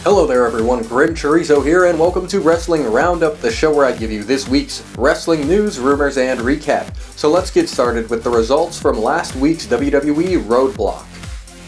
Hello there everyone, GrimmChorizo here, and welcome to Wrestling Roundup, the show where I give you this week's wrestling news, rumors, and recap. So let's get started with the results from last week's WWE Roadblock.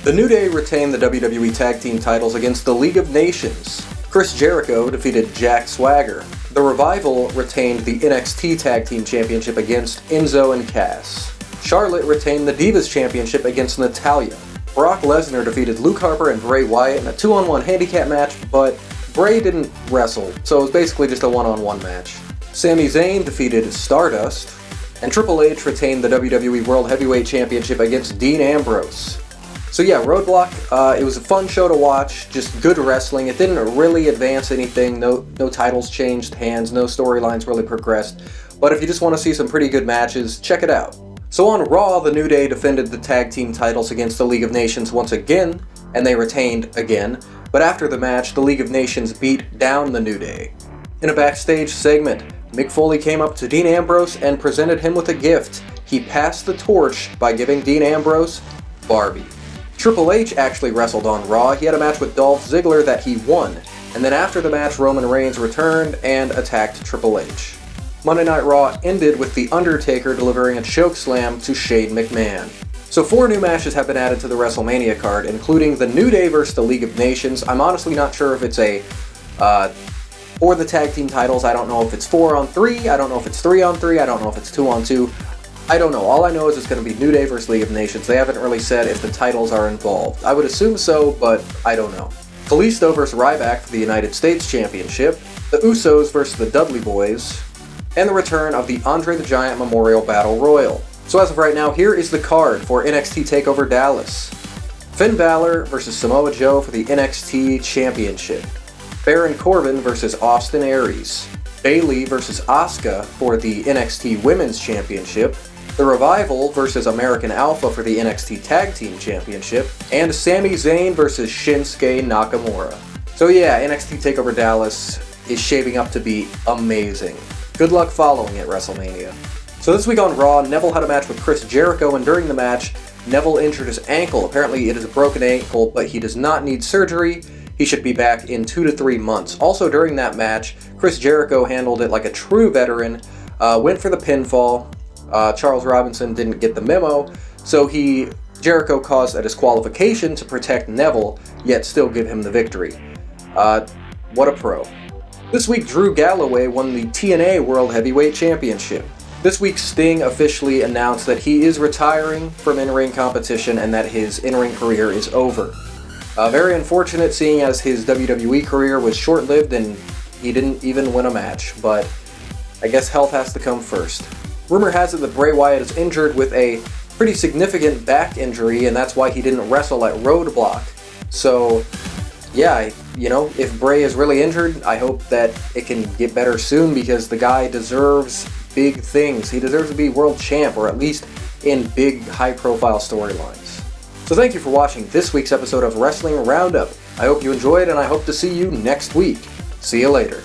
The New Day retained the WWE Tag Team titles against the League of Nations. Chris Jericho defeated Jack Swagger. The Revival retained the NXT Tag Team Championship against Enzo and Cass. Charlotte retained the Divas Championship against Natalya. Brock Lesnar defeated Luke Harper and Bray Wyatt in a 2-on-1 handicap match, but Bray didn't wrestle, so it was basically just a 1-on-1 match. Sami Zayn defeated Stardust, and Triple H retained the WWE World Heavyweight Championship against Dean Ambrose. So yeah, Roadblock, it was a fun show to watch, just good wrestling. It didn't really advance anything, no titles changed hands, no storylines really progressed, but if you just want to see some pretty good matches, check it out. So on Raw, the New Day defended the tag team titles against the League of Nations once again, and they retained again, but after the match, the League of Nations beat down the New Day. In a backstage segment, Mick Foley came up to Dean Ambrose and presented him with a gift. He passed the torch by giving Dean Ambrose Barbie. Triple H actually wrestled on Raw. He had a match with Dolph Ziggler that he won, and then after the match, Roman Reigns returned and attacked Triple H. Monday Night Raw ended with The Undertaker delivering a chokeslam to Shane McMahon. So 4 new matches have been added to the WrestleMania card, including the New Day versus the League of Nations. I'm honestly not sure if it's for the tag team titles. I don't know if it's 4-on-3, I don't know if it's 3-on-3, I don't know if it's 2-on-2. I don't know. All I know is it's going to be New Day versus League of Nations. They haven't really said if the titles are involved. I would assume so, but I don't know. Kalisto versus Ryback for the United States Championship, the Usos versus the Dudley Boys, and the return of the Andre the Giant Memorial Battle Royal. So as of right now, here is the card for NXT TakeOver Dallas. Finn Balor versus Samoa Joe for the NXT Championship. Baron Corbin versus Austin Aries. Bayley versus Asuka for the NXT Women's Championship. The Revival versus American Alpha for the NXT Tag Team Championship. And Sami Zayn versus Shinsuke Nakamura. So yeah, NXT TakeOver Dallas is shaping up to be amazing. Good luck following it, WrestleMania. So this week on Raw, Neville had a match with Chris Jericho, and during the match, Neville injured his ankle. Apparently it is a broken ankle, but he does not need surgery. He should be back in 2 to 3 months. Also during that match, Chris Jericho handled it like a true veteran, went for the pinfall. Charles Robinson didn't get the memo, so Jericho caused a disqualification to protect Neville, yet still give him the victory. What a pro. This week, Drew Galloway won the TNA World Heavyweight Championship. This week, Sting officially announced that he is retiring from in-ring competition and that his in-ring career is over. Very unfortunate, seeing as his WWE career was short-lived and he didn't even win a match, but I guess health has to come first. Rumor has it that Bray Wyatt is injured with a pretty significant back injury, and that's why he didn't wrestle at Roadblock. So yeah, if Bray is really injured, I hope that it can get better soon, because the guy deserves big things. He deserves to be world champ, or at least in big, high-profile storylines. So thank you for watching this week's episode of Wrestling Roundup. I hope you enjoyed, and I hope to see you next week. See you later.